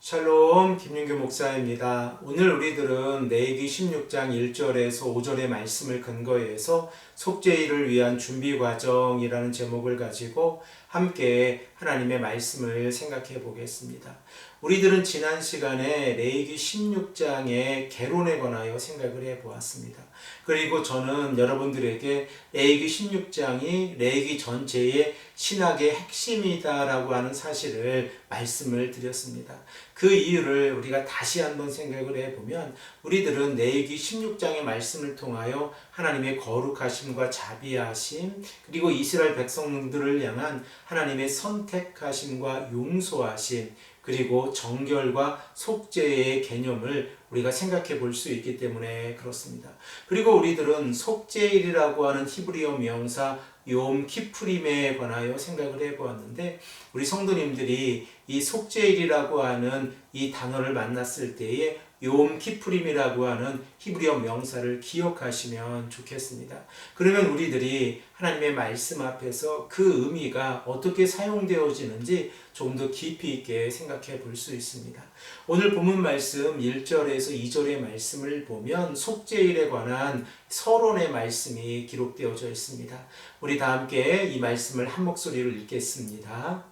샬롬 김윤규 목사입니다. 오늘 우리들은 레위기 16장 1절에서 5절의 말씀을 근거해서 속죄일을 위한 준비 과정이라는 제목을 가지고 함께 하나님의 말씀을 생각해 보겠습니다. 우리들은 지난 시간에 레위기 16장의 개론에 관하여 생각을 해 보았습니다. 그리고 저는 여러분들에게 레위기 16장이 레위기 전체의 신학의 핵심이다라고 하는 사실을 말씀을 드렸습니다. 그 이유를 우리가 다시 한번 생각을 해보면 우리들은 레위기 16장의 말씀을 통하여 하나님의 거룩하심과 자비하심 그리고 이스라엘 백성들을 향한 하나님의 선택하심과 용서하심 그리고 정결과 속죄의 개념을 우리가 생각해 볼 수 있기 때문에 그렇습니다. 그리고 우리들은 속죄일이라고 하는 히브리어 명사 욤 키프림에 관하여 생각을 해보았는데 우리 성도님들이 이 속죄일이라고 하는 이 단어를 만났을 때에 욤 키프림이라고 하는 히브리어 명사를 기억하시면 좋겠습니다. 그러면 우리들이 하나님의 말씀 앞에서 그 의미가 어떻게 사용되어지는지 좀 더 깊이 있게 생각해 볼 수 있습니다. 오늘 본문 말씀 1절에서 2절의 말씀을 보면 속죄일에 관한 서론의 말씀이 기록되어져 있습니다. 우리 다 함께 이 말씀을 한 목소리로 읽겠습니다.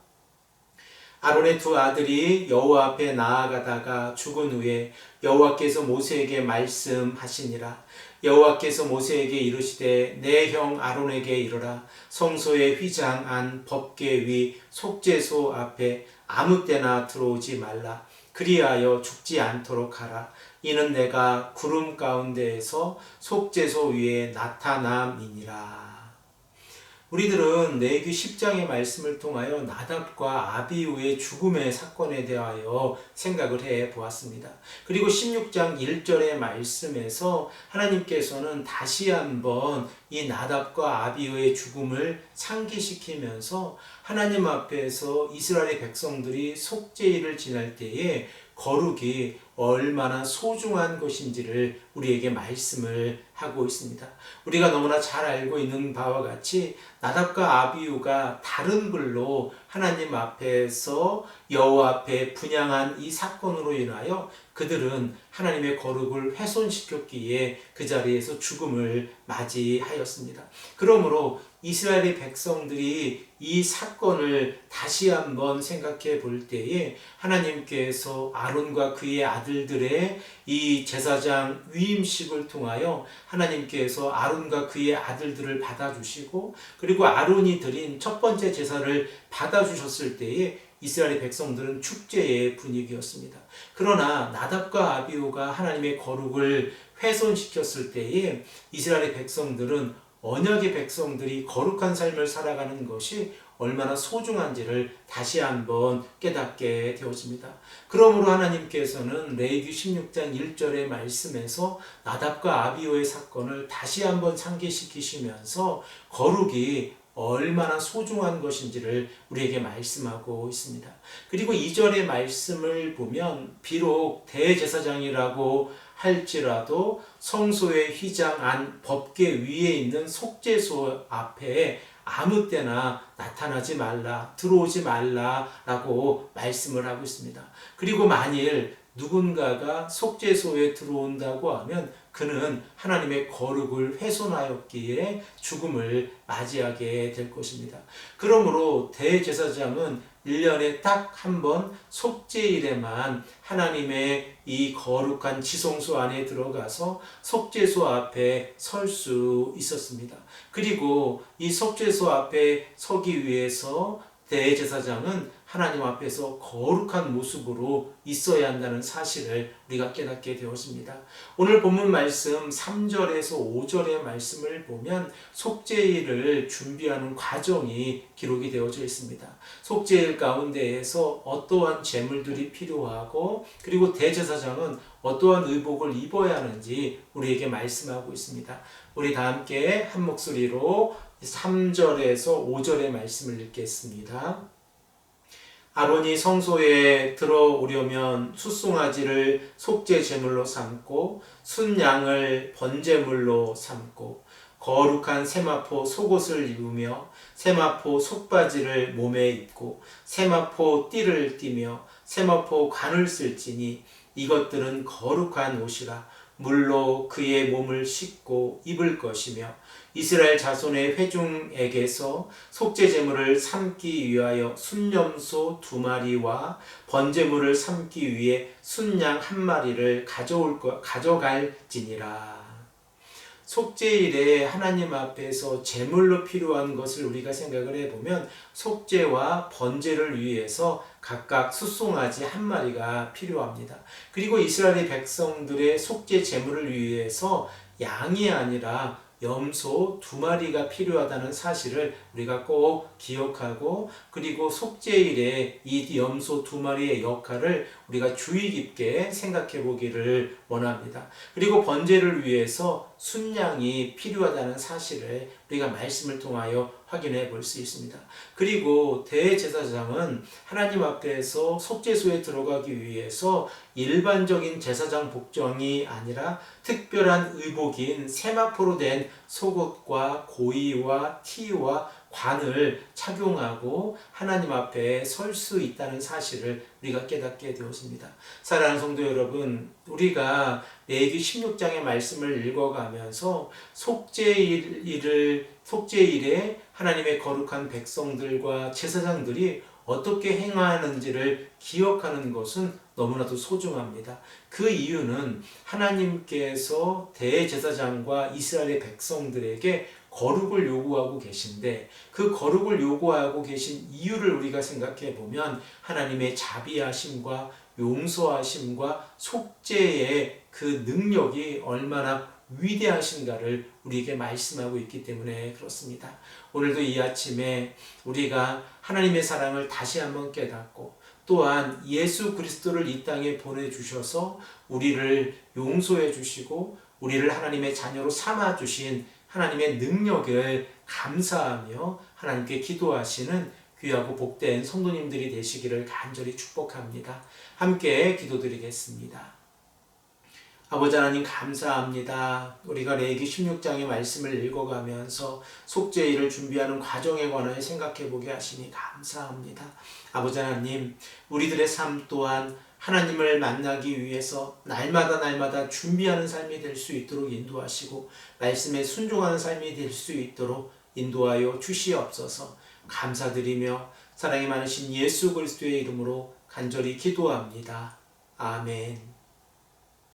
아론의 두 아들이 여호와 앞에 나아가다가 죽은 후에 여호와께서 모세에게 말씀하시니라. 여호와께서 모세에게 이르시되 내 형 아론에게 이르라. 성소의 휘장 안 법궤 위 속죄소 앞에 아무 때나 들어오지 말라. 그리하여 죽지 않도록 하라. 이는 내가 구름 가운데에서 속죄소 위에 나타남이니라. 우리들은 레위기 10장의 말씀을 통하여 나답과 아비후의 죽음의 사건에 대하여 생각을 해 보았습니다. 그리고 16장 1절의 말씀에서 하나님께서는 다시 한번 이 나답과 아비후의 죽음을 상기시키면서 하나님 앞에서 이스라엘의 백성들이 속죄일을 지날 때에 거룩이 얼마나 소중한 것인지를 우리에게 말씀을 하고 있습니다. 우리가 너무나 잘 알고 있는 바와 같이 나답과 아비후가 다른 글로 하나님 앞에서 여호와 앞에 분향한 이 사건으로 인하여 그들은 하나님의 거룩을 훼손시켰기에 그 자리에서 죽음을 맞이하였습니다. 그러므로 이스라엘의 백성들이 이 사건을 다시 한번 생각해 볼 때에 하나님께서 아론과 그의 아들들의 이 제사장 위임식을 통하여 하나님께서 아론과 그의 아들들을 받아주시고 그리고 아론이 드린 첫 번째 제사를 받아주셨을 때에 이스라엘의 백성들은 축제의 분위기였습니다. 그러나 나답과 아비후가 하나님의 거룩을 훼손시켰을 때에 이스라엘의 백성들은 언약의 백성들이 거룩한 삶을 살아가는 것이 얼마나 소중한지를 다시 한번 깨닫게 되어집니다. 그러므로 하나님께서는 레위기 16장 1절의 말씀에서 나답과 아비후의 사건을 다시 한번 상기시키시면서 거룩이 얼마나 소중한 것인지를 우리에게 말씀하고 있습니다. 그리고 2절의 말씀을 보면 비록 대제사장이라고 할지라도 성소의 휘장 안 법궤 위에 있는 속죄소 앞에 아무 때나 나타나지 말라, 들어오지 말라라고 말씀을 하고 있습니다. 그리고 만일 누군가가 속죄소에 들어온다고 하면 그는 하나님의 거룩을 훼손하였기에 죽음을 맞이하게 될 것입니다. 그러므로 대제사장은 1년에 딱 한 번 속죄일에만 하나님의 이 거룩한 지성소 안에 들어가서 속죄소 앞에 설 수 있었습니다. 그리고 이 속죄소 앞에 서기 위해서 대제사장은 하나님 앞에서 거룩한 모습으로 있어야 한다는 사실을 우리가 깨닫게 되었습니다. 오늘 본문 말씀 3절에서 5절의 말씀을 보면 속죄일을 준비하는 과정이 기록이 되어져 있습니다. 속죄일 가운데에서 어떠한 제물들이 필요하고 그리고 대제사장은 어떠한 의복을 입어야 하는지 우리에게 말씀하고 있습니다. 우리 다 함께 한 목소리로 3절에서 5절의 말씀을 읽겠습니다. 아론이 성소에 들어오려면 숫송아지를 속죄 제물로 삼고 순양을 번제물로 삼고 거룩한 세마포 속옷을 입으며 세마포 속바지를 몸에 입고 세마포 띠를 띠며 세마포 관을 쓸지니 이것들은 거룩한 옷이라 물로 그의 몸을 씻고 입을 것이며 이스라엘 자손의 회중에게서 속죄 제물을 삼기 위하여 순염소 2마리와 번제물을 삼기 위해 순양 1마리를 가져갈지니라. 속죄일에 하나님 앞에서 제물로 필요한 것을 우리가 생각을 해보면 속죄와 번제를 위해서 각각 숫송아지 1마리가 필요합니다. 그리고 이스라엘 백성들의 속죄 제물을 위해서 양이 아니라 염소 2마리가 필요하다는 사실을 우리가 꼭 기억하고, 그리고 속죄일에 이 염소 2마리의 역할을 우리가 주의 깊게 생각해 보기를 원합니다. 그리고 번제를 위해서 순양이 필요하다는 사실을 우리가 말씀을 통하여 확인해 볼 수 있습니다. 그리고 대제사장은 하나님 앞에서 속죄소에 들어가기 위해서 일반적인 제사장 복장이 아니라 특별한 의복인 세마포로 된 속옷과 고이와 티와 관을 착용하고 하나님 앞에 설 수 있다는 사실을 우리가 깨닫게 되었습니다. 사랑하는 성도 여러분, 우리가 레위기 16장의 말씀을 읽어가면서 속죄일에 하나님의 거룩한 백성들과 제사장들이 어떻게 행하는지를 기억하는 것은 너무나도 소중합니다. 그 이유는 하나님께서 대제사장과 이스라엘의 백성들에게 거룩을 요구하고 계신데, 그 거룩을 요구하고 계신 이유를 우리가 생각해 보면 하나님의 자비하심과 용서하심과 속죄의 그 능력이 얼마나 위대하신가를 우리에게 말씀하고 있기 때문에 그렇습니다. 오늘도 이 아침에 우리가 하나님의 사랑을 다시 한번 깨닫고, 또한 예수 그리스도를 이 땅에 보내주셔서 우리를 용서해 주시고 우리를 하나님의 자녀로 삼아 주신 하나님의 능력을 감사하며 하나님께 기도하시는 귀하고 복된 성도님들이 되시기를 간절히 축복합니다. 함께 기도드리겠습니다. 아버지 하나님, 감사합니다. 우리가 레위기 16장의 말씀을 읽어가면서 속죄일을 준비하는 과정에 관하여 생각해 보게 하시니 감사합니다. 아버지 하나님, 우리들의 삶 또한 하나님을 만나기 위해서 날마다 준비하는 삶이 될 수 있도록 인도하시고 말씀에 순종하는 삶이 될 수 있도록 인도하여 주시옵소서. 감사드리며 사랑이 많으신 예수 그리스도의 이름으로 간절히 기도합니다. 아멘.